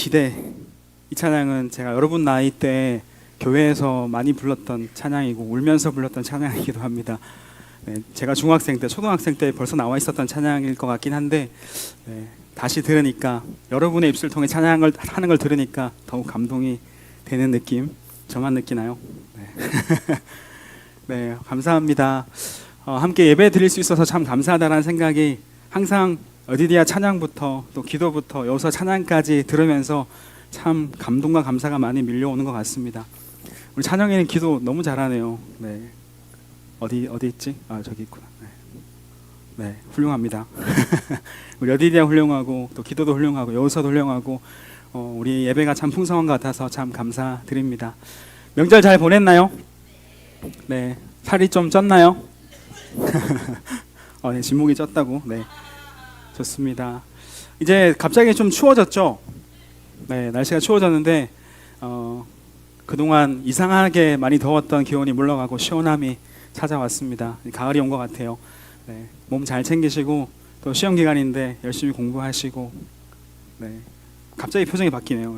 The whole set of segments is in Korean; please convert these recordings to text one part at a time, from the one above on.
기대. 이 찬양은 제가 여러분 나이 때 교회에서 많이 불렀던 찬양이고 울면서 불렀던 찬양이기도 합니다. 네, 제가 중학생 때, 초등학생 때 벌써 나와 있었던 찬양일 것 같긴 한데 다시 들으니까, 여러분의 입술 통해 찬양을 하는 걸 들으니까 더욱 감동이 되는 느낌, 저만 느끼나요? 네, 네, 감사합니다. 함께 예배 드릴 수 있어서 참 감사하다는 생각이 항상 어디디아 찬양부터 또 기도부터 여기서 찬양까지 들으면서 참 감동과 감사가 많이 밀려오는 것 같습니다. 우리 찬영이는 기도 너무 잘하네요. 네, 어디 있지? 아, 저기 있구나. 네, 훌륭합니다. 우리 어디디아 훌륭하고 또 기도도 훌륭하고 여기서도 훌륭하고 우리 예배가 참 풍성한 것 같아서 참 감사드립니다. 명절 잘 보냈나요? 네, 살이 좀 쪘나요? 네, 진목이 쪘다고. 네, 좋습니다. 이제 갑자기 좀 추워졌죠? 네, 날씨가 추워졌는데 그동안 이상하게 많이 더웠던 기온이 물러가고 시원함이 찾아왔습니다. 가을이 온 것 같아요. 네, 몸 잘 챙기시고 또 시험 기간인데 열심히 공부하시고. 네, 갑자기 표정이 바뀌네요.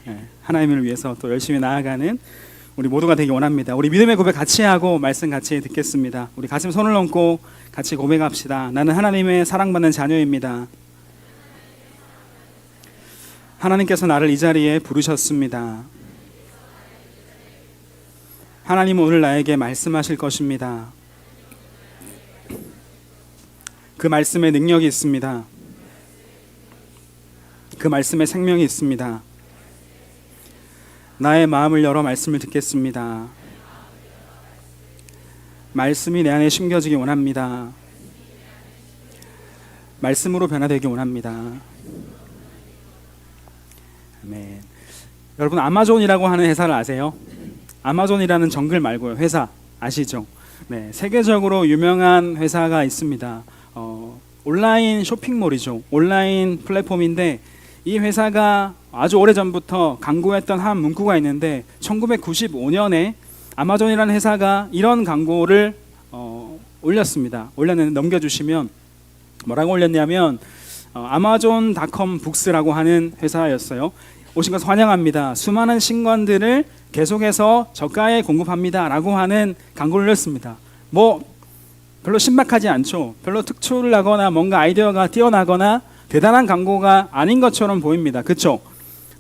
네, 하나님을 위해서 또 열심히 나아가는 우리 모두가 되기 원합니다. 우리 믿음의 고백 같이 하고 말씀 같이 듣겠습니다. 우리 가슴 손을 얹고 같이 고백합시다. 나는 하나님의 사랑받는 자녀입니다. 하나님께서 나를 이 자리에 부르셨습니다. 하나님은 오늘 나에게 말씀하실 것입니다. 그 말씀에 능력이 있습니다. 그 말씀에 생명이 있습니다. 나의 마음을 열어 말씀을 듣겠습니다. 말씀이 내 안에 심겨지기 원합니다. 말씀으로 변화되기 원합니다. 아멘. 여러분, 아마존이라고 하는 회사를 아세요? 아마존이라는 정글 말고요, 회사 아시죠? 네, 세계적으로 유명한 회사가 있습니다. 온라인 쇼핑몰이죠. 온라인 플랫폼인데 이 회사가 아주 오래전부터 강구했던 한 문구가 있는데 1995년에 아마존이라는 회사가 이런 광고를 올렸습니다. 올렸는데 넘겨주시면 뭐라고 올렸냐면 아마존닷컴 북스라고 하는 회사였어요. 오신 것을 환영합니다. 수많은 신관들을 계속해서 저가에 공급합니다 라고 하는 광고를 올렸습니다. 뭐 별로 신박하지 않죠. 별로 특출나거나 뭔가 아이디어가 뛰어나거나 대단한 광고가 아닌 것처럼 보입니다. 그렇죠?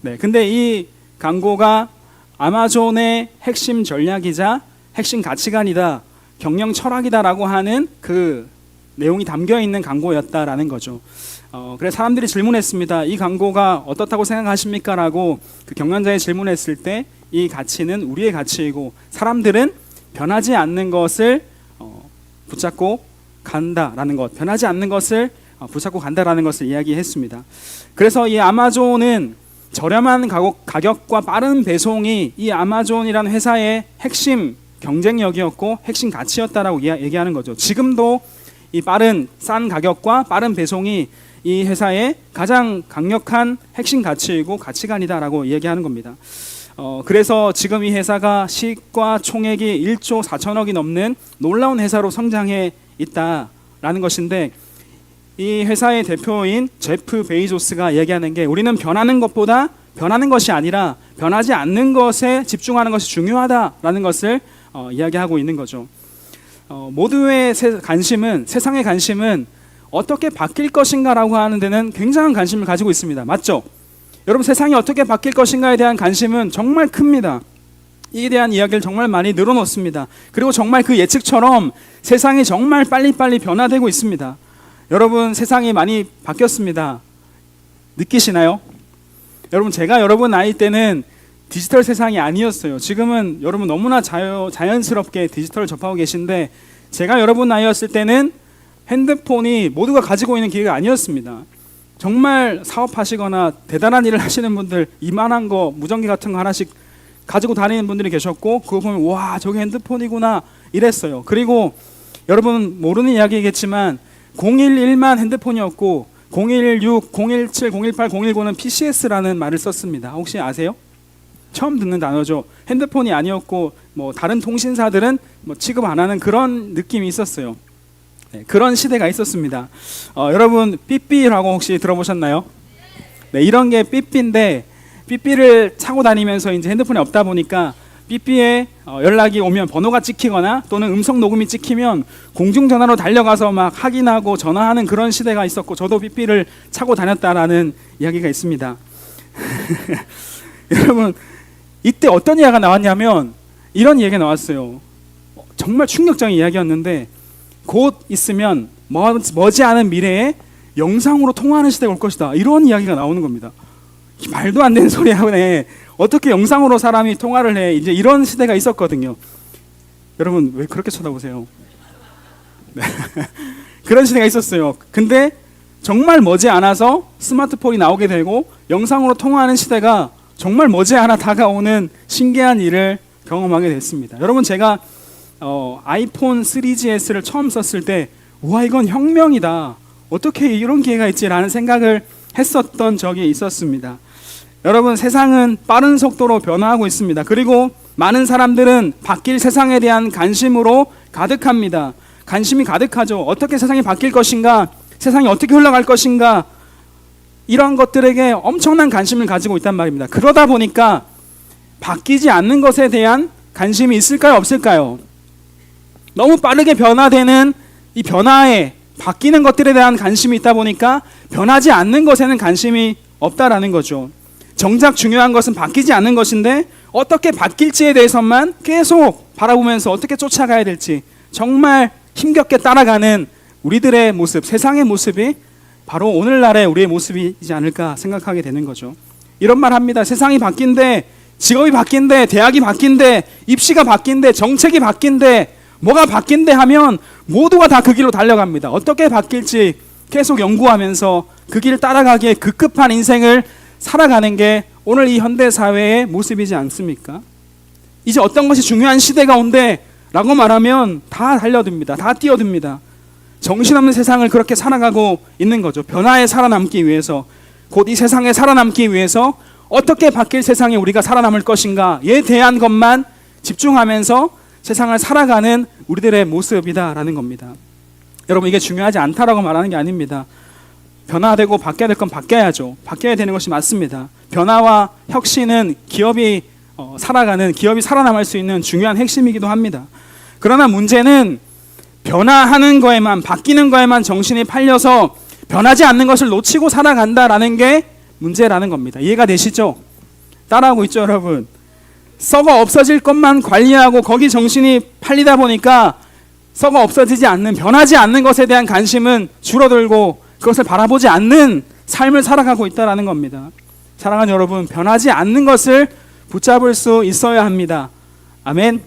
네, 근데 이 광고가 아마존의 핵심 전략이자 핵심 가치관이다, 경영 철학이다라고 하는 그 내용이 담겨 있는 광고였다라는 거죠. 그래서 사람들이 질문했습니다. 이 광고가 어떻다고 생각하십니까? 라고 그 경영자에 질문했을 때 이 가치는 우리의 가치이고 사람들은 변하지 않는 것을 붙잡고 간다라는 것, 변하지 않는 것을 붙잡고 간다라는 것을 이야기했습니다. 그래서 이 아마존은 저렴한 가격과 빠른 배송이 이 아마존이라는 회사의 핵심 경쟁력이었고 핵심 가치였다라고 얘기하는 거죠. 지금도 이 싼 가격과 빠른 배송이 이 회사의 가장 강력한 핵심 가치이고 가치관이다라고 얘기하는 겁니다. 그래서 지금 이 회사가 시가총액이 1조 4천억이 넘는 놀라운 회사로 성장해 있다라는 것인데, 이 회사의 대표인 제프 베이조스가 얘기하는 게 우리는 변하는 것보다 변하는 것이 아니라 변하지 않는 것에 집중하는 것이 중요하다라는 것을 이야기하고 있는 거죠. 모두의 관심은, 세상의 관심은 어떻게 바뀔 것인가라고 하는 데는 굉장한 관심을 가지고 있습니다. 맞죠? 여러분, 세상이 어떻게 바뀔 것인가에 대한 관심은 정말 큽니다. 이에 대한 이야기를 정말 많이 늘어놓습니다. 그리고 정말 그 예측처럼 세상이 정말 빨리빨리 변화되고 있습니다. 여러분, 세상이 많이 바뀌었습니다. 느끼시나요? 여러분, 제가 여러분 나이 때는 디지털 세상이 아니었어요. 지금은 여러분 너무나 자연스럽게 디지털을 접하고 계신데, 제가 여러분 나이였을 때는 핸드폰이 모두가 가지고 있는 기회가 아니었습니다. 정말 사업하시거나 대단한 일을 하시는 분들, 이만한 거 무전기 같은 거 하나씩 가지고 다니는 분들이 계셨고, 그거 보면 와, 저게 핸드폰이구나 이랬어요. 그리고 여러분 모르는 이야기겠지만 011만 핸드폰이었고 016, 017, 018, 019는 PCS라는 말을 썼습니다. 혹시 아세요? 처음 듣는 단어죠. 핸드폰이 아니었고 뭐 다른 통신사들은 뭐 취급 안 하는 그런 느낌이 있었어요. 네, 그런 시대가 있었습니다. 여러분 삐삐라고 혹시 들어보셨나요? 네, 이런 게 삐삐인데 삐삐를 차고 다니면서 이제 핸드폰이 없다 보니까 삐삐에 연락이 오면 번호가 찍히거나 또는 음성 녹음이 찍히면 공중전화로 달려가서 막 확인하고 전화하는 그런 시대가 있었고 저도 삐삐를 차고 다녔다라는 이야기가 있습니다. 여러분 이때 어떤 이야기가 나왔냐면 이런 이야기가 나왔어요. 정말 충격적인 이야기였는데 곧 있으면 머지않은 미래에 영상으로 통화하는 시대가 올 것이다. 이런 이야기가 나오는 겁니다. 말도 안 되는 소리 하네. 어떻게 영상으로 사람이 통화를 해. 이제 이런 시대가 있었거든요. 여러분 왜 그렇게 쳐다보세요? 네. 그런 시대가 있었어요. 근데 정말 머지않아서 스마트폰이 나오게 되고 영상으로 통화하는 시대가 정말 머지않아 다가오는 신기한 일을 경험하게 됐습니다. 여러분 제가 아이폰 3GS를 처음 썼을 때 와 이건 혁명이다. 어떻게 이런 기회가 있지라는 생각을 했었던 적이 있었습니다. 여러분 세상은 빠른 속도로 변화하고 있습니다. 그리고 많은 사람들은 바뀔 세상에 대한 관심으로 가득합니다. 관심이 가득하죠. 어떻게 세상이 바뀔 것인가, 세상이 어떻게 흘러갈 것인가, 이러한 것들에게 엄청난 관심을 가지고 있단 말입니다. 그러다 보니까 바뀌지 않는 것에 대한 관심이 있을까요, 없을까요? 너무 빠르게 변화되는 이 변화에 바뀌는 것들에 대한 관심이 있다 보니까 변하지 않는 것에는 관심이 없다라는 거죠. 정작 중요한 것은 바뀌지 않는 것인데 어떻게 바뀔지에 대해서만 계속 바라보면서 어떻게 쫓아가야 될지 정말 힘겹게 따라가는 우리들의 모습, 세상의 모습이 바로 오늘날의 우리의 모습이지 않을까 생각하게 되는 거죠. 이런 말 합니다. 세상이 바뀐대, 직업이 바뀐대, 대학이 바뀐대, 입시가 바뀐대, 정책이 바뀐대, 뭐가 바뀐대 하면 모두가 다 그 길로 달려갑니다. 어떻게 바뀔지 계속 연구하면서 그 길을 따라가기에 급급한 인생을 살아가는 게 오늘 이 현대사회의 모습이지 않습니까? 이제 어떤 것이 중요한 시대가 온대 라고 말하면 다 달려듭니다. 다 뛰어듭니다. 정신없는 세상을 그렇게 살아가고 있는 거죠. 변화에 살아남기 위해서, 곧 이 세상에 살아남기 위해서 어떻게 바뀔 세상에 우리가 살아남을 것인가에 대한 것만 집중하면서 세상을 살아가는 우리들의 모습이다라는 겁니다. 여러분 이게 중요하지 않다라고 말하는 게 아닙니다. 변화되고 바뀌어야 될 건 바뀌어야죠. 바뀌어야 되는 것이 맞습니다. 변화와 혁신은 기업이 살아남을 수 있는 중요한 핵심이기도 합니다. 그러나 문제는 변화하는 거에만, 바뀌는 거에만 정신이 팔려서 변하지 않는 것을 놓치고 살아간다라는 게 문제라는 겁니다. 이해가 되시죠? 따라하고 있죠, 여러분? 썩어 없어질 것만 관리하고 거기 정신이 팔리다 보니까 썩어 없어지지 않는, 변하지 않는 것에 대한 관심은 줄어들고 그것을 바라보지 않는 삶을 살아가고 있다는 겁니다. 사랑하는 여러분, 변하지 않는 것을 붙잡을 수 있어야 합니다. 아멘.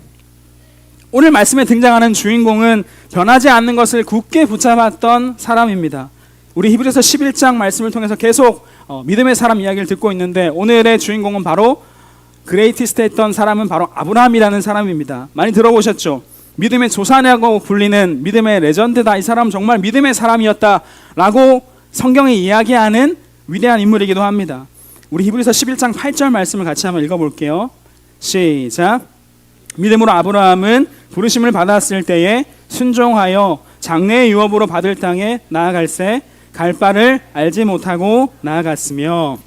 오늘 말씀에 등장하는 주인공은 변하지 않는 것을 굳게 붙잡았던 사람입니다. 우리 히브리서 11장 말씀을 통해서 계속 믿음의 사람 이야기를 듣고 있는데 오늘의 주인공은 바로 그레이티스트 했던 사람은 바로 아브라함이라는 사람입니다. 많이 들어보셨죠? 믿음의 조상이라고 불리는 믿음의 레전드다. 이 사람은 정말 믿음의 사람이었다라고 성경이 이야기하는 위대한 인물이기도 합니다. 우리 히브리서 11장 8절 말씀을 같이 한번 읽어볼게요. 시작. 믿음으로 아브라함은 부르심을 받았을 때에 순종하여 장래의 유업으로 받을 땅에 나아갈새 갈 바를 알지 못하고 나아갔으며,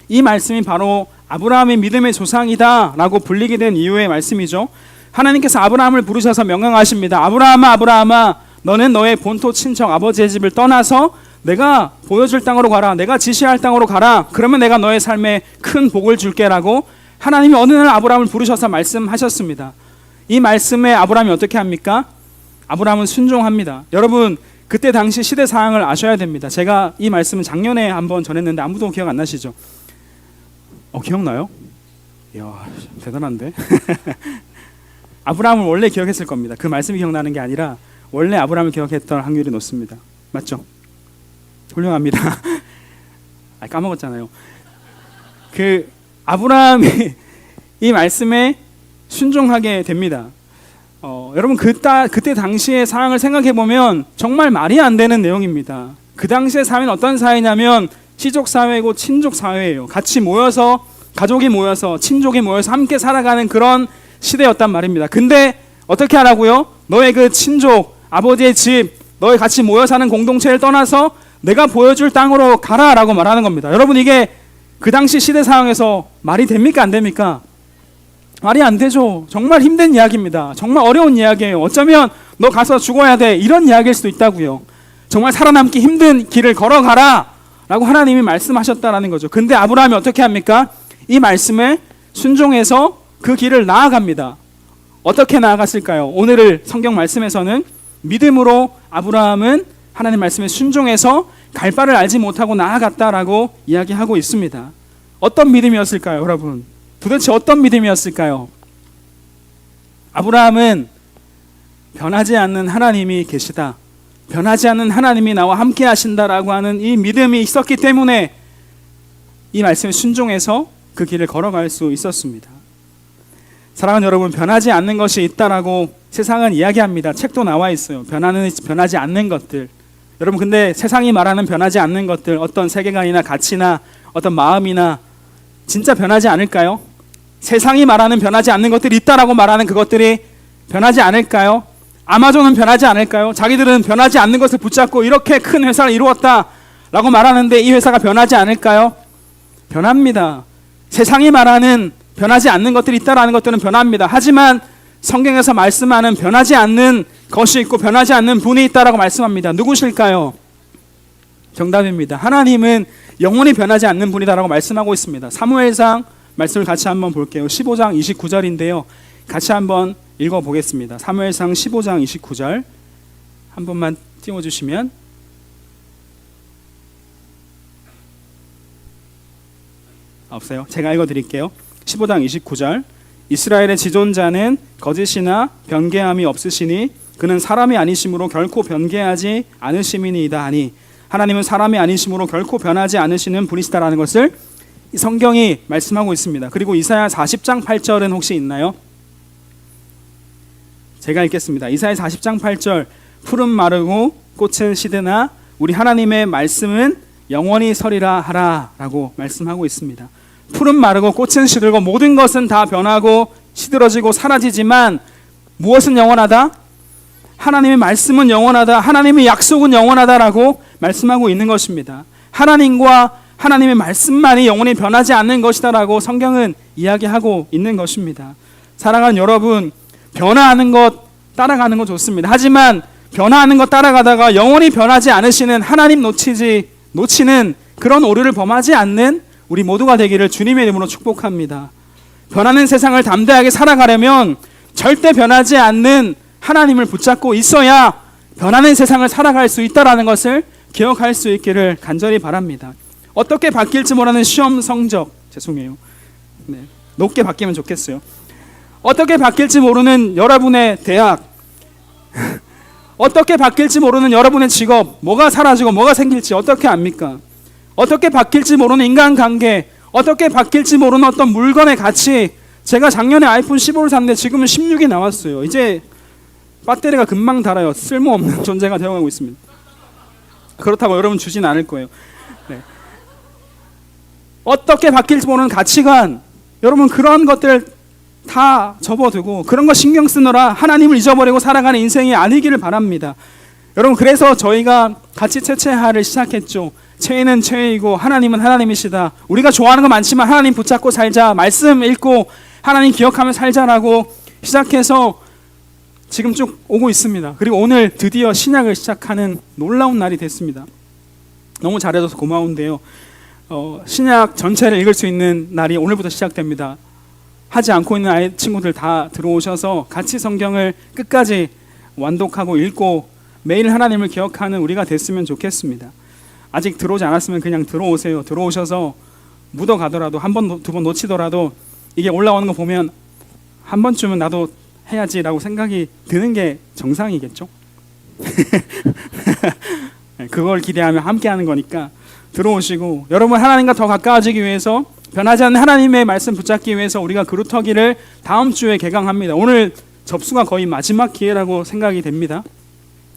이 말씀이 바로 아브라함의 믿음의 조상이다 라고 불리게 된 이유의 말씀이죠. 하나님께서 아브라함을 부르셔서 명령하십니다. 아브라함아, 아브라함아, 너는 너의 본토 친척 아버지의 집을 떠나서 내가 보여줄 땅으로 가라. 내가 지시할 땅으로 가라. 그러면 내가 너의 삶에 큰 복을 줄게 라고 하나님이 어느 날 아브라함을 부르셔서 말씀하셨습니다. 이 말씀에 아브라함이 어떻게 합니까? 아브라함은 순종합니다. 여러분 그때 당시 시대 상황을 아셔야 됩니다. 제가 이 말씀은 작년에 한번 전했는데 아무도 기억 안 나시죠? 기억나요? 이야, 대단한데? 아브라함을 원래 기억했을 겁니다. 그 말씀이 기억나는 게 아니라 원래 아브라함을 기억했던 확률이 높습니다. 맞죠? 훌륭합니다. 까먹었잖아요. 그 아브라함이 이 말씀에 순종하게 됩니다. 여러분 그때 당시의 상황을 생각해 보면 정말 말이 안 되는 내용입니다. 그 당시의 사회는 어떤 사회냐면 시족 사회고 친족 사회예요. 같이 모여서, 가족이 모여서, 친족이 모여서 함께 살아가는 그런 시대였단 말입니다. 근데 어떻게 하라고요? 너의 그 친족, 아버지의 집, 너희 같이 모여 사는 공동체를 떠나서 내가 보여줄 땅으로 가라라고 말하는 겁니다. 여러분, 이게 그 당시 시대 상황에서 말이 됩니까, 안 됩니까? 말이 안 되죠. 정말 힘든 이야기입니다. 정말 어려운 이야기예요. 어쩌면 너 가서 죽어야 돼, 이런 이야기일 수도 있다고요. 정말 살아남기 힘든 길을 걸어가라 라고 하나님이 말씀하셨다라는 거죠. 근데 아브라함이 어떻게 합니까? 이 말씀에 순종해서 그 길을 나아갑니다. 어떻게 나아갔을까요? 오늘 성경 말씀에서는 믿음으로 아브라함은 하나님 말씀에 순종해서 갈 바를 알지 못하고 나아갔다라고 이야기하고 있습니다. 어떤 믿음이었을까요, 여러분? 도대체 어떤 믿음이었을까요? 아브라함은 변하지 않는 하나님이 계시다, 변하지 않는 하나님이 나와 함께 하신다라고 하는 이 믿음이 있었기 때문에 이 말씀에 순종해서 그 길을 걸어갈 수 있었습니다. 사랑하는 여러분, 변하지 않는 것이 있다라고 세상은 이야기합니다. 책도 나와 있어요. 변하지 않는 것들. 여러분, 근데 세상이 말하는 변하지 않는 것들, 어떤 세계관이나 가치나 어떤 마음이나 진짜 변하지 않을까요? 세상이 말하는 변하지 않는 것들이 있다라고 말하는 그것들이 변하지 않을까요? 아마존은 변하지 않을까요? 자기들은 변하지 않는 것을 붙잡고 이렇게 큰 회사를 이루었다라고 말하는데 이 회사가 변하지 않을까요? 변합니다. 세상이 말하는 변하지 않는 것들이 있다라는 것들은 변합니다. 하지만 성경에서 말씀하는 변하지 않는 것이 있고 변하지 않는 분이 있다라고 말씀합니다. 누구실까요? 정답입니다. 하나님은 영원히 변하지 않는 분이다라고 말씀하고 있습니다. 사무엘상 말씀을 같이 한번 볼게요. 15장 29절인데요. 같이 한번 읽어보겠습니다. 사무엘상 15장 29절 한 번만 띄워주시면. 없어요? 제가 읽어드릴게요. 15장 29절. 이스라엘의 지존자는 거짓이나 변개함이 없으시니 그는 사람이 아니심으로 결코 변개하지 않으심이니이다 하니, 하나님은 사람이 아니심으로 결코 변하지 않으시는 분이시다라는 것을 이 성경이 말씀하고 있습니다. 그리고 이사야 40장 8절은 혹시 있나요? 제가 읽겠습니다. 이사야 40장 8절. 푸른 마르고 꽃은 시드나 우리 하나님의 말씀은 영원히 서리라 하라 라고 말씀하고 있습니다. 푸른 마르고 꽃은 시들고 모든 것은 다 변하고 시들어지고 사라지지만 무엇은 영원하다? 하나님의 말씀은 영원하다, 하나님의 약속은 영원하다라고 말씀하고 있는 것입니다. 하나님과 하나님의 말씀만이 영원히 변하지 않는 것이다라고 성경은 이야기하고 있는 것입니다. 사랑하는 여러분, 변화하는 것 따라가는 거 좋습니다. 하지만 변화하는 것 따라가다가 영원히 변하지 않으시는 하나님 놓치는 그런 오류를 범하지 않는 우리 모두가 되기를 주님의 이름으로 축복합니다. 변하는 세상을 담대하게 살아가려면 절대 변하지 않는 하나님을 붙잡고 있어야 변하는 세상을 살아갈 수 있다는 것을 기억할 수 있기를 간절히 바랍니다. 어떻게 바뀔지 모르는 시험 성적, 죄송해요. 네, 높게 바뀌면 좋겠어요. 어떻게 바뀔지 모르는 여러분의 대학, 어떻게 바뀔지 모르는 여러분의 직업, 뭐가 사라지고 뭐가 생길지 어떻게 압니까? 어떻게 바뀔지 모르는 인간관계, 어떻게 바뀔지 모르는 어떤 물건의 가치. 제가 작년에 아이폰 15를 샀는데 지금은 16이 나왔어요. 이제 배터리가 금방 닳아요. 쓸모없는 존재가 되어가고 있습니다. 그렇다고 여러분 주진 않을 거예요. 네. 어떻게 바뀔지 모르는 가치관, 여러분 그런 것들 다 접어두고 그런 거 신경 쓰느라 하나님을 잊어버리고 살아가는 인생이 아니기를 바랍니다. 여러분, 그래서 저희가 같이 채채하를 시작했죠. 최애는 최애이고 하나님은 하나님이시다. 우리가 좋아하는 거 많지만 하나님 붙잡고 살자, 말씀 읽고 하나님 기억하며 살자라고 시작해서 지금 쭉 오고 있습니다. 그리고 오늘 드디어 신약을 시작하는 놀라운 날이 됐습니다. 너무 잘해줘서 고마운데요. 신약 전체를 읽을 수 있는 날이 오늘부터 시작됩니다. 하지 않고 있는 아이 친구들 다 들어오셔서 같이 성경을 끝까지 완독하고 읽고 매일 하나님을 기억하는 우리가 됐으면 좋겠습니다. 아직 들어오지 않았으면 그냥 들어오세요. 들어오셔서 묻어가더라도 한 번, 두 번 놓치더라도 이게 올라오는 거 보면 한 번쯤은 나도 해야지라고 생각이 드는 게 정상이겠죠. 그걸 기대하며 함께하는 거니까 들어오시고, 여러분 하나님과 더 가까워지기 위해서, 변하지 않는 하나님의 말씀 붙잡기 위해서 우리가 그루터기를 다음 주에 개강합니다. 오늘 접수가 거의 마지막 기회라고 생각이 됩니다.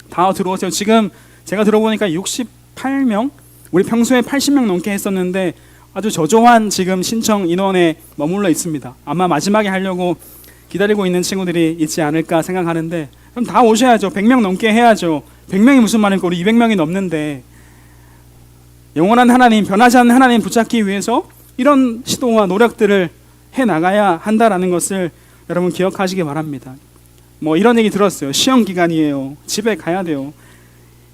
다 들어오세요. 지금 제가 들어보니까 68명, 우리 평소에 80명 넘게 했었는데 아주 저조한 지금 신청 인원에 머물러 있습니다. 아마 마지막에 하려고 기다리고 있는 친구들이 있지 않을까 생각하는데, 그럼 다 오셔야죠. 100명 넘게 해야죠. 100명이 무슨 말입니까? 우리 200명이 넘는데 영원한 하나님, 변하지 않는 하나님 붙잡기 위해서 이런 시도와 노력들을 해나가야 한다라는 것을 여러분 기억하시기 바랍니다. 뭐 이런 얘기 들었어요. 시험 기간이에요. 집에 가야 돼요.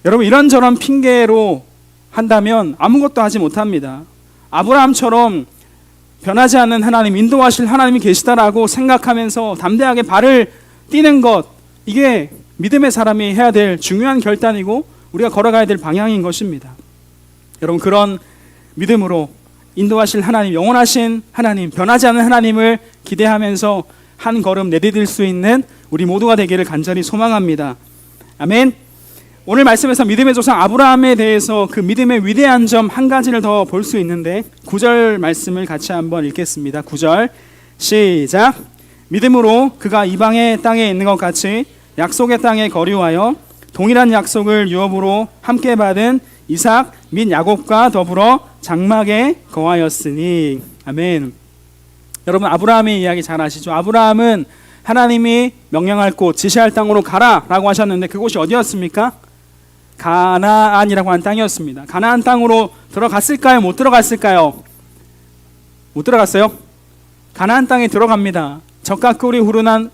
여러분 이런저런 핑계로 한다면 아무것도 하지 못합니다. 아브라함처럼 변하지 않는 하나님, 인도하실 하나님이 계시다라고 생각하면서 담대하게 발을 뛰는 것, 이게 믿음의 사람이 해야 될 중요한 결단이고 우리가 걸어가야 될 방향인 것입니다. 여러분 그런 믿음으로 인도하실 하나님, 영원하신 하나님, 변하지 않는 하나님을 기대하면서 한 걸음 내디딜 수 있는 우리 모두가 되기를 간절히 소망합니다. 아멘. 오늘 말씀에서 믿음의 조상 아브라함에 대해서 그 믿음의 위대한 점 한 가지를 더 볼 수 있는데 9절 말씀을 같이 한번 읽겠습니다. 9절 시작. 믿음으로 그가 이방의 땅에 있는 것 같이 약속의 땅에 거류하여 동일한 약속을 유업으로 함께 받은 이삭 및 야곱과 더불어 장막에 거하였으니. 아멘. 여러분 아브라함의 이야기 잘 아시죠? 아브라함은 하나님이 명령할 곳, 지시할 땅으로 가라라고 하셨는데 그곳이 어디였습니까? 가나안이라고 하는 땅이었습니다. 가나안 땅으로 들어갔을까요? 못 들어갔을까요? 못 들어갔어요? 가나안 땅에 들어갑니다. 젖과 꿀이 흐르는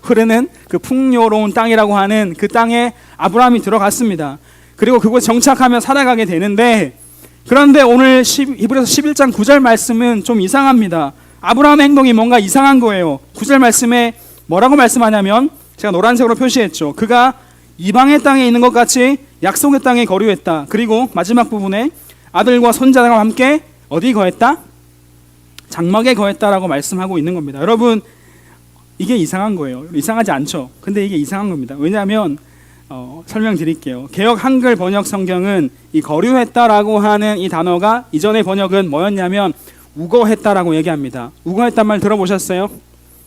그 풍요로운 땅이라고 하는 그 땅에 아브라함이 들어갔습니다. 그리고 그곳에 정착하며 살아가게 되는데, 그런데 오늘 히브리서 11장 9절 말씀은 좀 이상합니다. 아브라함의 행동이 뭔가 이상한 거예요. 9절 말씀에 뭐라고 말씀하냐면, 제가 노란색으로 표시했죠. 그가 이방의 땅에 있는 것 같이 약속의 땅에 거류했다. 그리고 마지막 부분에 아들과 손자들과 함께 어디 거했다? 장막에 거했다라고 말씀하고 있는 겁니다. 여러분 이게 이상한 거예요. 이상하지 않죠? 근데 이게 이상한 겁니다. 왜냐하면 설명드릴게요. 개역 한글 번역 성경은 이 거류했다라고 하는 이 단어가 이전의 번역은 뭐였냐면 우거했다라고 얘기합니다. 우거했단 말 들어보셨어요?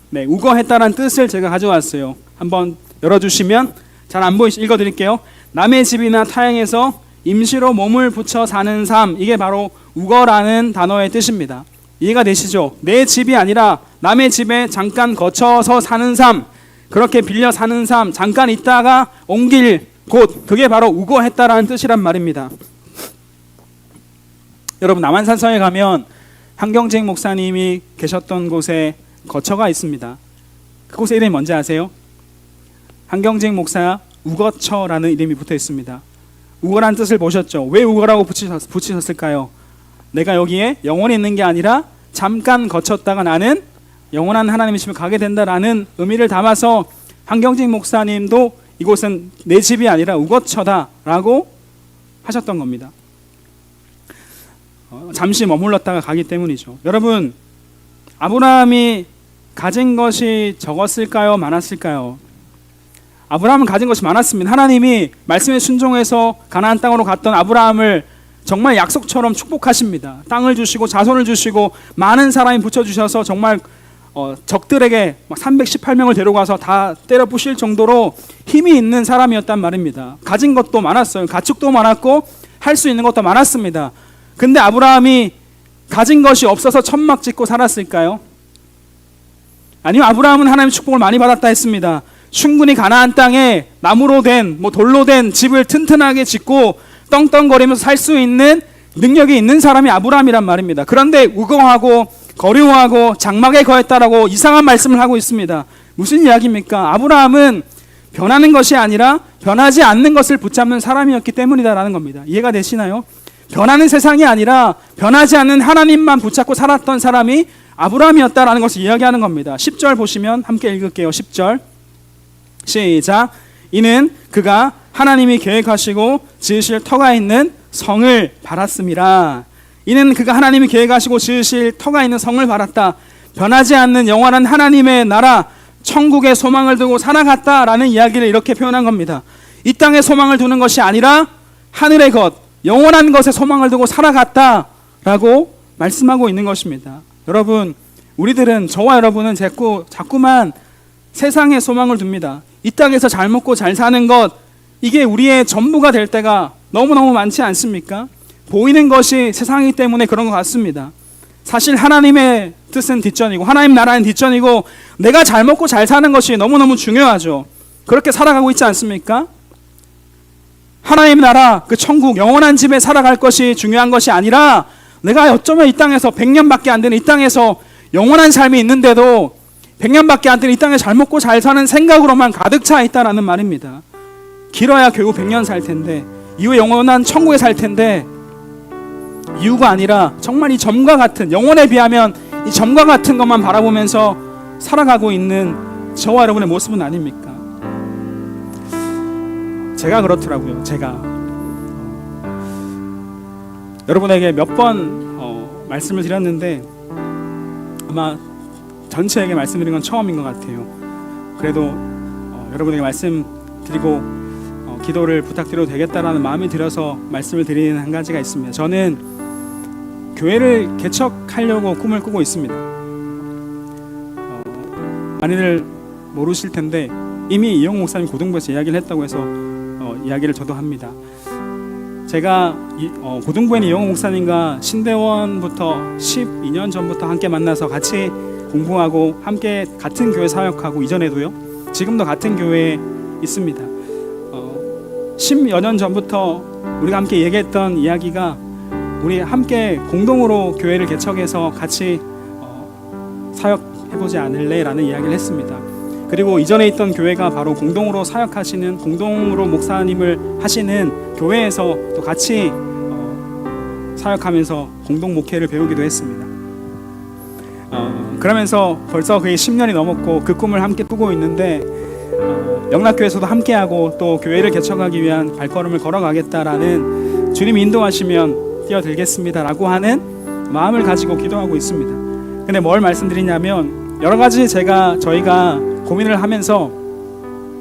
네, 우거했다라는 뜻을 제가 가져왔어요. 한번 열어주시면 잘 안 보이시죠? 읽어드릴게요. 남의 집이나 타향에서 임시로 몸을 붙여 사는 삶, 이게 바로 우거라는 단어의 뜻입니다. 이해가 되시죠? 내 집이 아니라 남의 집에 잠깐 거쳐서 사는 삶, 그렇게 빌려 사는 삶, 잠깐 있다가 옮길 곳, 그게 바로 우거했다라는 뜻이란 말입니다. 여러분 남한산성에 가면 한경직 목사님이 계셨던 곳에 거처가 있습니다. 그곳의 이름이 뭔지 아세요? 한경직 목사 우거처라는 이름이 붙어 있습니다. 우거란 뜻을 보셨죠? 왜 우거라고 붙이셨을까요? 내가 여기에 영원히 있는 게 아니라 잠깐 거쳤다가 나는 영원한 하나님의 집에 가게 된다라는 의미를 담아서 한경직 목사님도 이곳은 내 집이 아니라 우거처다라고 하셨던 겁니다. 잠시 머물렀다가 가기 때문이죠. 여러분 아브라함이 가진 것이 적었을까요? 많았을까요? 아브라함은 가진 것이 많았습니다. 하나님이 말씀에 순종해서 가나안 땅으로 갔던 아브라함을 정말 약속처럼 축복하십니다. 땅을 주시고 자손을 주시고 많은 사람이 붙여주셔서 정말 적들에게 318명을 데려가서 다 때려 부실 정도로 힘이 있는 사람이었단 말입니다. 가진 것도 많았어요. 가축도 많았고 할 수 있는 것도 많았습니다. 근데 아브라함이 가진 것이 없어서 천막 짓고 살았을까요? 아니면 아브라함은 하나님의 축복을 많이 받았다 했습니다. 충분히 가나안 땅에 나무로 된 돌로 된 집을 튼튼하게 짓고 떵떵거리면서 살 수 있는 능력이 있는 사람이 아브라함이란 말입니다. 그런데 우거하고 거류하고 장막에 거했다라고 이상한 말씀을 하고 있습니다. 무슨 이야기입니까? 아브라함은 변하는 것이 아니라 변하지 않는 것을 붙잡는 사람이었기 때문이다라는 겁니다. 이해가 되시나요? 변하는 세상이 아니라 변하지 않는 하나님만 붙잡고 살았던 사람이 아브라함이었다라는 것을 이야기하는 겁니다. 10절 보시면 함께 읽을게요. 10절 시작. 이는 그가 하나님이 계획하시고 지으실 터가 있는 성을 바랐음이라. 이는 그가 하나님이 계획하시고 지으실 터가 있는 성을 바랐다. 변하지 않는 영원한 하나님의 나라 천국의 소망을 두고 살아갔다라는 이야기를 이렇게 표현한 겁니다. 이 땅에 소망을 두는 것이 아니라 하늘의 것, 영원한 것에 소망을 두고 살아갔다라고 말씀하고 있는 것입니다. 여러분 우리들은, 저와 여러분은 자꾸만 세상에 소망을 둡니다. 이 땅에서 잘 먹고 잘 사는 것, 이게 우리의 전부가 될 때가 너무너무 많지 않습니까? 보이는 것이 세상이기 때문에 그런 것 같습니다. 사실 하나님의 뜻은 뒷전이고 하나님 나라는 뒷전이고 내가 잘 먹고 잘 사는 것이 너무너무 중요하죠. 그렇게 살아가고 있지 않습니까? 하나님 나라, 그 천국, 영원한 집에 살아갈 것이 중요한 것이 아니라 내가 어쩌면 이 땅에서 100년밖에 안 되는 이 땅에서 영원한 삶이 있는데도 100년밖에 안 되는 이 땅에 잘 먹고 잘 사는 생각으로만 가득 차 있다라는 말입니다. 길어야 결국 100년 살 텐데, 이후 영원한 천국에 살 텐데, 이유가 아니라 정말 이 점과 같은, 영혼에 비하면 이 점과 같은 것만 바라보면서 살아가고 있는 저와 여러분의 모습은 아닙니까? 제가 그렇더라고요. 제가 여러분에게 몇 번 말씀을 드렸는데 아마 전체에게 말씀드린 건 처음인 것 같아요. 그래도 여러분에게 말씀드리고 기도를 부탁드려도 되겠다라는 마음이 들어서 말씀을 드리는 한 가지가 있습니다. 저는 교회를 개척하려고 꿈을 꾸고 있습니다. 많이들 모르실 텐데 이미 이영호 목사님 고등부에서 이야기를 했다고 해서 이야기를 저도 합니다. 제가 고등부에 있는 이영호 목사님과 신대원부터 12년 전부터 함께 만나서 같이 공부하고 함께 같은 교회 사역하고, 이전에도요, 지금도 같은 교회에 있습니다. 10여 년 전부터 우리가 함께 얘기했던 이야기가, 우리 함께 공동으로 교회를 개척해서 같이 사역해보지 않을래? 라는 이야기를 했습니다. 그리고 이전에 있던 교회가 바로 공동으로 사역하시는, 공동으로 목사님을 하시는 교회에서 또 같이 사역하면서 공동 목회를 배우기도 했습니다. 그러면서 벌써 그게 10년이 넘었고 그 꿈을 함께 꾸고 있는데, 영락교회에서도 함께하고 또 교회를 개척하기 위한 발걸음을 걸어가겠다라는, 주님이 인도하시면 뛰어들겠습니다라고 하는 마음을 가지고 기도하고 있습니다. 근데 뭘 말씀드리냐면, 여러 가지 저희가 고민을 하면서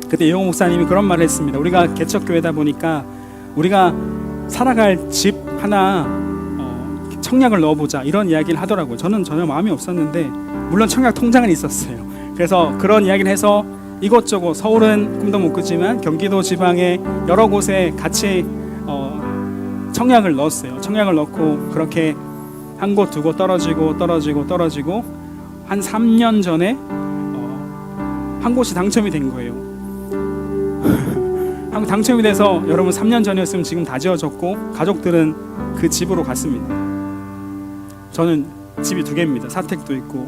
그때 이영호 목사님이 그런 말을 했습니다. 우리가 개척교회다 보니까 우리가 살아갈 집 하나 청약을 넣어보자, 이런 이야기를 하더라고요. 저는 전혀 마음이 없었는데, 물론 청약 통장은 있었어요. 그래서 그런 이야기를 해서 이곳저곳, 서울은 꿈도 못 꾸지만 경기도 지방의 여러 곳에 같이 청약을 넣었어요. 청약을 넣고 그렇게 한 곳 두 곳 떨어지고 한 3년 전에 한 곳이 당첨이 된 거예요. 당첨이 돼서, 여러분 3년 전이었으면 지금 다 지어졌고 가족들은 그 집으로 갔습니다. 저는 집이 2개입니다. 사택도 있고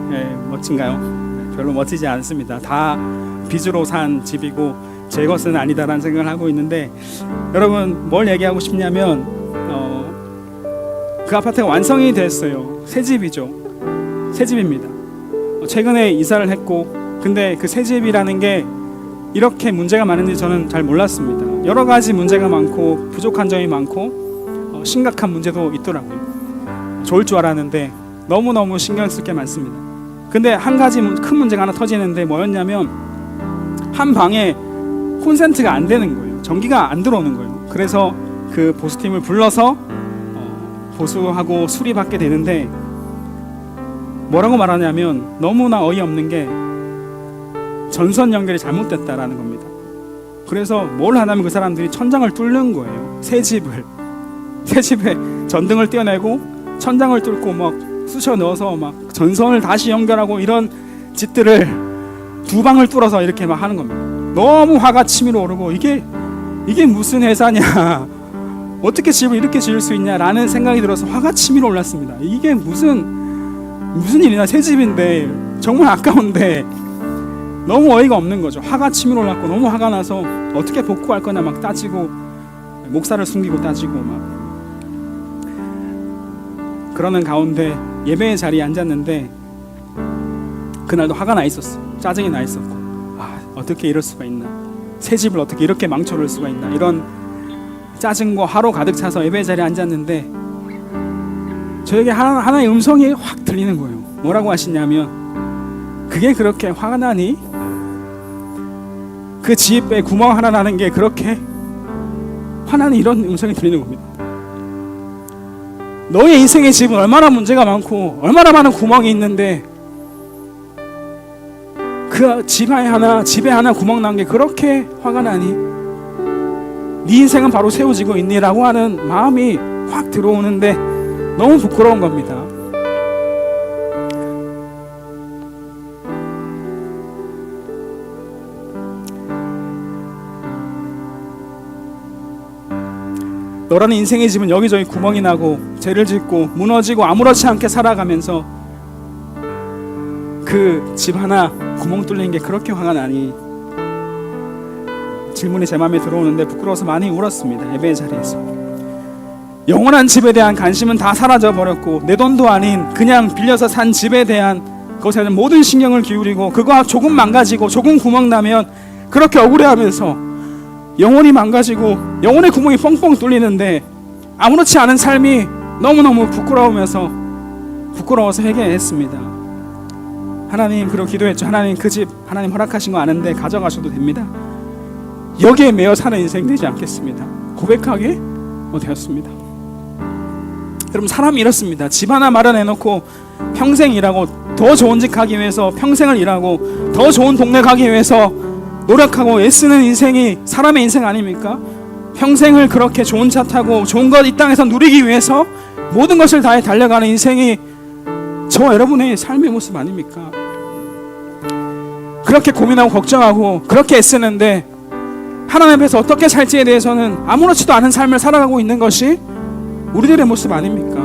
네, 멋진가요? 별로 멋지지 않습니다. 다 빚으로 산 집이고 제 것은 아니다라는 생각을 하고 있는데, 여러분 뭘 얘기하고 싶냐면 그 아파트가 완성이 됐어요. 새 집이죠. 새 집입니다. 최근에 이사를 했고, 근데 그 새 집이라는 게 이렇게 문제가 많은지 저는 잘 몰랐습니다. 여러 가지 문제가 많고 부족한 점이 많고 심각한 문제도 있더라고요. 좋을 줄 알았는데 너무너무 신경 쓸 게 많습니다. 근데 한 가지 큰 문제가 하나 터지는데, 뭐였냐면 한 방에 콘센트가 안 되는 거예요. 전기가 안 들어오는 거예요. 그래서 그 보수팀을 불러서 보수하고 수리받게 되는데, 뭐라고 말하냐면 너무나 어이없는 게 전선 연결이 잘못됐다라는 겁니다. 그래서 뭘 하냐면 그 사람들이 천장을 뚫는 거예요. 새 집에 전등을 떼어내고 천장을 뚫고 막 쑤셔 넣어서 막 전선을 다시 연결하고, 이런 짓들을 2방을 뚫어서 이렇게 막 하는 겁니다. 너무 화가 치밀어 오르고, 이게 무슨 회사냐, 어떻게 집을 이렇게 지을 수 있냐라는 생각이 들어서 화가 치밀어 올랐습니다. 이게 무슨 일이냐, 새 집인데 정말 아까운데 너무 어이가 없는 거죠. 화가 치밀어 올랐고 너무 화가 나서 어떻게 복구할 거냐 막 따지고, 목사를 숨기고 따지고 막 그러는 가운데 예배의 자리에 앉았는데, 그날도 화가 나 있었어요. 짜증이 나 있었고, 어떻게 이럴 수가 있나, 새 집을 어떻게 이렇게 망쳐놓을 수가 있나, 이런 짜증과 화로 가득 차서 예배의 자리에 앉았는데, 저에게 하나의 음성이 확 들리는 거예요. 뭐라고 하시냐면, 그게 그렇게 화가 나니? 그 집에 구멍 하나 나는 게 그렇게 화나는, 이런 음성이 들리는 겁니다. 너의 인생의 집은 얼마나 문제가 많고 얼마나 많은 구멍이 있는데, 그 집에 하나 구멍 난 게 그렇게 화가 나니? 네 인생은 바로 세워지고 있니라고 하는 마음이 확 들어오는데 너무 부끄러운 겁니다. 너라는 인생의 집은 여기저기 구멍이 나고 죄를 짓고 무너지고 아무렇지 않게 살아가면서 그 집 하나 구멍 뚫린 게 그렇게 화가 나니? 질문이 제 마음에 들어오는데 부끄러워서 많이 울었습니다. 예배의 자리에서. 영원한 집에 대한 관심은 다 사라져 버렸고 내 돈도 아닌 그냥 빌려서 산 집에 대한 것에 대한 모든 신경을 기울이고 그거 조금 망가지고 조금 구멍 나면 그렇게 억울해하면서 영혼이 망가지고 영혼의 구멍이 뻥뻥 뚫리는데 아무렇지 않은 삶이 너무너무 부끄러워서 회개했습니다. 하나님, 그리고 기도했죠. 하나님, 그 집 하나님 허락하신 거 아는데 가져가셔도 됩니다. 여기에 매여 사는 인생 되지 않겠습니다. 고백하게 되었습니다. 여러분, 사람이 이렇습니다. 집 하나 마련해놓고 평생 일하고 더 좋은 집 가기 위해서 평생을 일하고 더 좋은 동네 가기 위해서 노력하고 애쓰는 인생이 사람의 인생 아닙니까? 평생을 그렇게 좋은 차 타고 좋은 것 이 땅에서 누리기 위해서 모든 것을 다해 달려가는 인생이 저와 여러분의 삶의 모습 아닙니까? 그렇게 고민하고 걱정하고 그렇게 애쓰는데 하나님 앞에서 어떻게 살지에 대해서는 아무렇지도 않은 삶을 살아가고 있는 것이 우리들의 모습 아닙니까?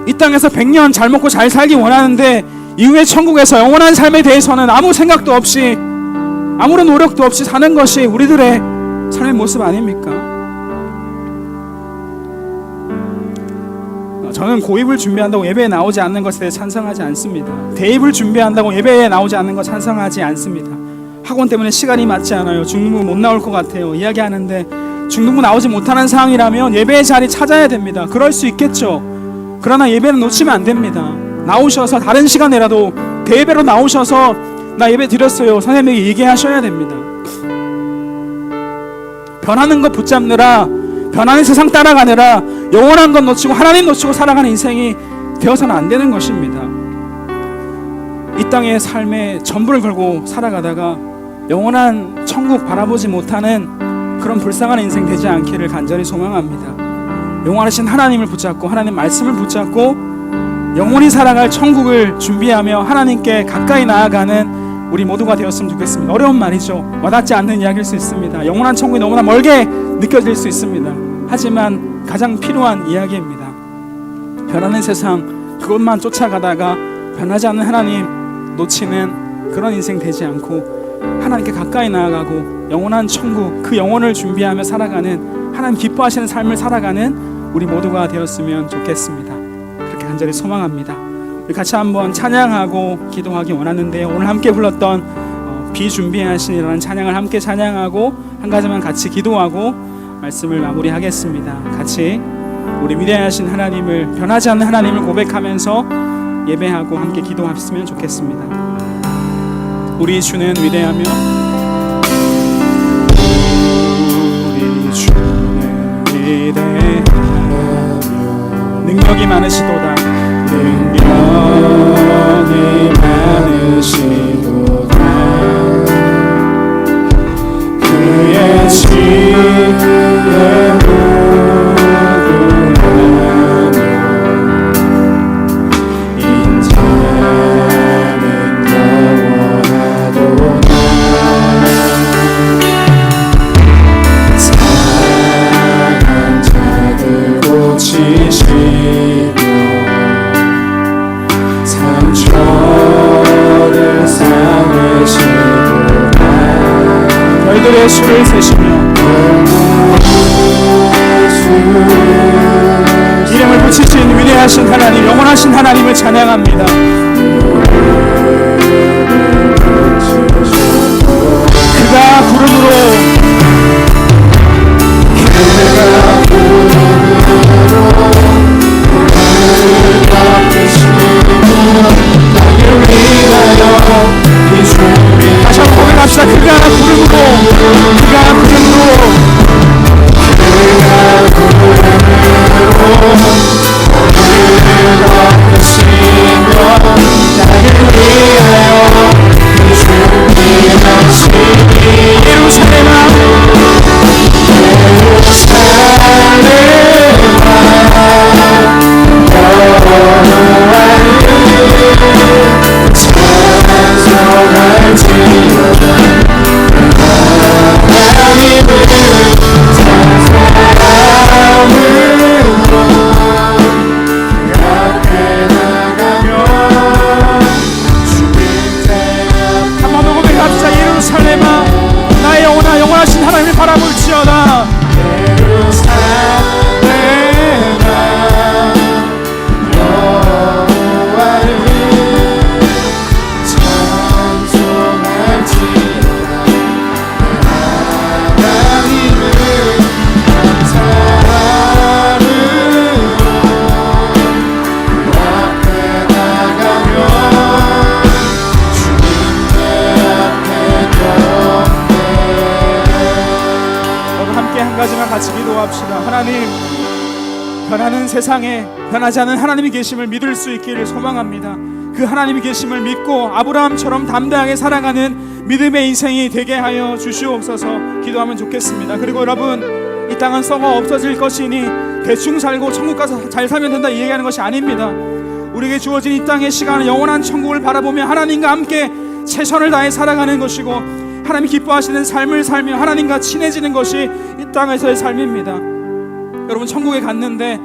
이 땅에서 100년 잘 먹고 잘 살기 원하는데 이후에 천국에서 영원한 삶에 대해서는 아무 생각도 없이 아무런 노력도 없이 사는 것이 우리들의 삶의 모습 아닙니까? 저는 고입을 준비한다고 예배에 나오지 않는 것에 대해 찬성하지 않습니다. 대입을 준비한다고 예배에 나오지 않는 것 찬성하지 않습니다. 학원 때문에 시간이 맞지 않아요. 중등부 못 나올 것 같아요. 이야기하는데 중등부 나오지 못하는 상황이라면 예배의 자리 찾아야 됩니다. 그럴 수 있겠죠. 그러나 예배는 놓치면 안 됩니다. 나오셔서 다른 시간에라도 대예배로 나오셔서 나 예배 드렸어요 선생님에게 얘기하셔야 됩니다. 변하는 것 붙잡느라 변하는 세상 따라가느라 영원한 것 놓치고 하나님 놓치고 살아가는 인생이 되어서는 안 되는 것입니다. 이 땅의 삶에 전부를 걸고 살아가다가 영원한 천국 바라보지 못하는 그런 불쌍한 인생 되지 않기를 간절히 소망합니다. 영원하신 하나님을 붙잡고 하나님 말씀을 붙잡고 영원히 살아갈 천국을 준비하며 하나님께 가까이 나아가는 우리 모두가 되었으면 좋겠습니다. 어려운 말이죠. 와닿지 않는 이야기일 수 있습니다. 영원한 천국이 너무나 멀게 느껴질 수 있습니다. 하지만 가장 필요한 이야기입니다. 변하는 세상 그것만 쫓아가다가 변하지 않는 하나님 놓치는 그런 인생 되지 않고 하나님께 가까이 나아가고 영원한 천국 그 영혼을 준비하며 살아가는 하나님 기뻐하시는 삶을 살아가는 우리 모두가 되었으면 좋겠습니다. 그렇게 간절히 소망합니다. 우리 같이 한번 찬양하고 기도하기 원하는데요. 오늘 함께 불렀던 비준비하신이라는 찬양을 함께 찬양하고 한 가지만 같이 기도하고 말씀을 마무리하겠습니다. 같이 우리 위대하신 하나님을 변하지 않는 하나님을 고백하면서 예배하고 함께 기도했으면 좋겠습니다. 우리 주는 위대하며 우리 주는 위대하며 능력이 많으시도다 능력이 많으시도다 그의 지혜로 너희들의 수를 세시며 이름을 붙이신 위대하신 하나님 영원하신 하나님을 찬양합니다. 그가 구름으로 다시 한번 고백합시다. 그가 구름으로 예루살렘아 세상에 변하지 않는 하나님이 계심을 믿을 수 있기를 소망합니다. 그 하나님이 계심을 믿고 아브라함처럼 담대하게 살아가는 믿음의 인생이 되게 하여 주시옵소서 기도하면 좋겠습니다. 그리고 여러분, 이 땅은 썩어 없어질 것이니 대충 살고 천국 가서 잘 살면 된다 이 얘기하는 것이 아닙니다. 우리에게 주어진 이 땅의 시간은 영원한 천국을 바라보며 하나님과 함께 최선을 다해 살아가는 것이고, 하나님이 기뻐하시는 삶을 살며 하나님과 친해지는 것이 이 땅에서의 삶입니다. 여러분, 천국에 갔는데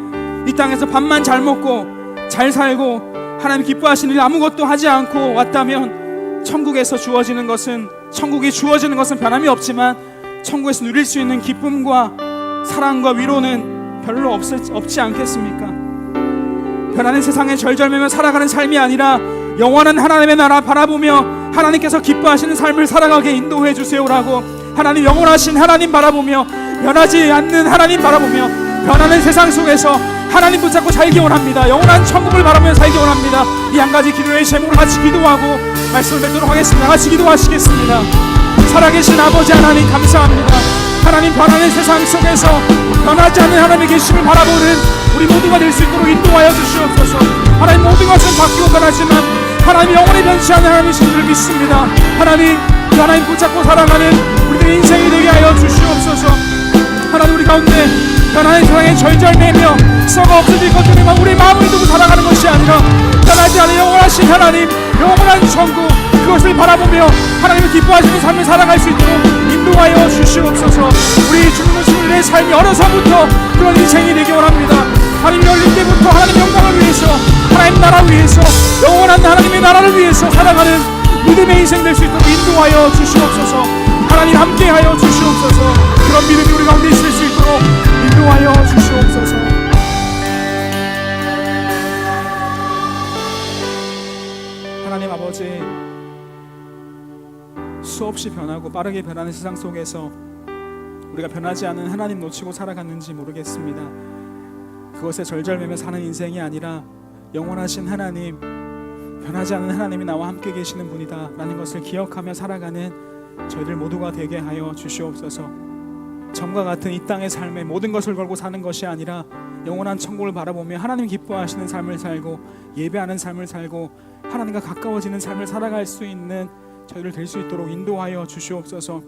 이 땅에서 밥만 잘 먹고 잘 살고 하나님 기뻐하시는 일 아무것도 하지 않고 왔다면, 천국에서 주어지는 것은, 천국이 주어지는 것은 변함이 없지만 천국에서 누릴 수 있는 기쁨과 사랑과 위로는 별로 없지 않겠습니까? 변하는 세상에 절절매며 살아가는 삶이 아니라 영원한 하나님의 나라 바라보며 하나님께서 기뻐하시는 삶을 살아가게 인도해 주세요라고, 하나님 영원하신 하나님 바라보며, 변하지 않는 하나님 바라보며 변하는 세상 속에서 하나님 붙잡고 살기 원합니다. 영원한 천국을 바라보며 살기 원합니다. 이 한 가지 기도의 제목을 같이 기도하고 말씀을 맺도록 하겠습니다. 같이 기도하시겠습니다. 살아계신 아버지 하나님 감사합니다. 하나님, 변하는 세상 속에서 변하지 않는 하나님의 계심을 바라보는 우리 모두가 될 수 있도록 인도하여 주시옵소서. 하나님, 모든 것은 바뀌고 변하지만 하나님 영원히 변치 않는 하나님이신 줄 믿습니다. 하나님, 그 하나님 붙잡고 살아가는 우리들의 인생이 되게 하여 주시옵소서. 하나님, 우리 가운데 변하는 세상에 절절매며 썩어 없어질 것들에만 우리 마음을 두고 살아가는 것이 아니라 변하지 않은 영원하신 하나님, 영원한 천국, 그것을 바라보며 하나님을 기뻐하시는 삶을 살아갈 수 있도록 인도하여 주시옵소서. 우리 죽는 우리의 삶이 어려서부터 그런 인생이 되기 원합니다. 하나님, 열릴 때부터 하나님 영광을 위해서, 하나님 나라 위해서, 영원한 하나님의 나라를 위해서 살아가는 믿음의 인생 될 수 있도록 인도하여 주시옵소서. 하나님 함께하여 주시옵소서. 그런 믿음이 우리 가운데 있을 수 있도록 인도하여 주시옵소서. 하나님 아버지, 수없이 변하고 빠르게 변하는 세상 속에서 우리가 변하지 않은 하나님 놓치고 살아갔는지 모르겠습니다. 그것에 절절매며 사는 인생이 아니라 영원하신 하나님, 변하지 않는 하나님이 나와 함께 계시는 분이다 라는 것을 기억하며 살아가는 저희들 모두가 되게 하여 주시옵소서. 점과 같은 이 땅의 삶에 모든 것을 걸고 사는 것이 아니라 영원한 천국을 바라보며 하나님 기뻐하시는 삶을 살고 예배하는 삶을 살고 하나님과 가까워지는 삶을 살아갈 수 있는 저희들 될 수 있도록 인도하여 주시옵소서.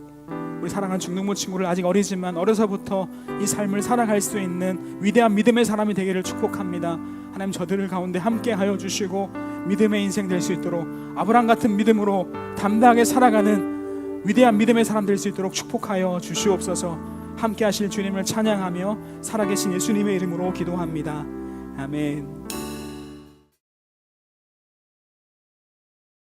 우리 사랑하는 중등부 친구를 아직 어리지만 어려서부터 이 삶을 살아갈 수 있는 위대한 믿음의 사람이 되기를 축복합니다. 하나님, 저들을 가운데 함께하여 주시고 믿음의 인생 될 수 있도록 아브라함 같은 믿음으로 담대하게 살아가는 위대한 믿음의 사람 될 수 있도록 축복하여 주시옵소서. 함께 하실 주님을 찬양하며 살아계신 예수님의 이름으로 기도합니다. 아멘.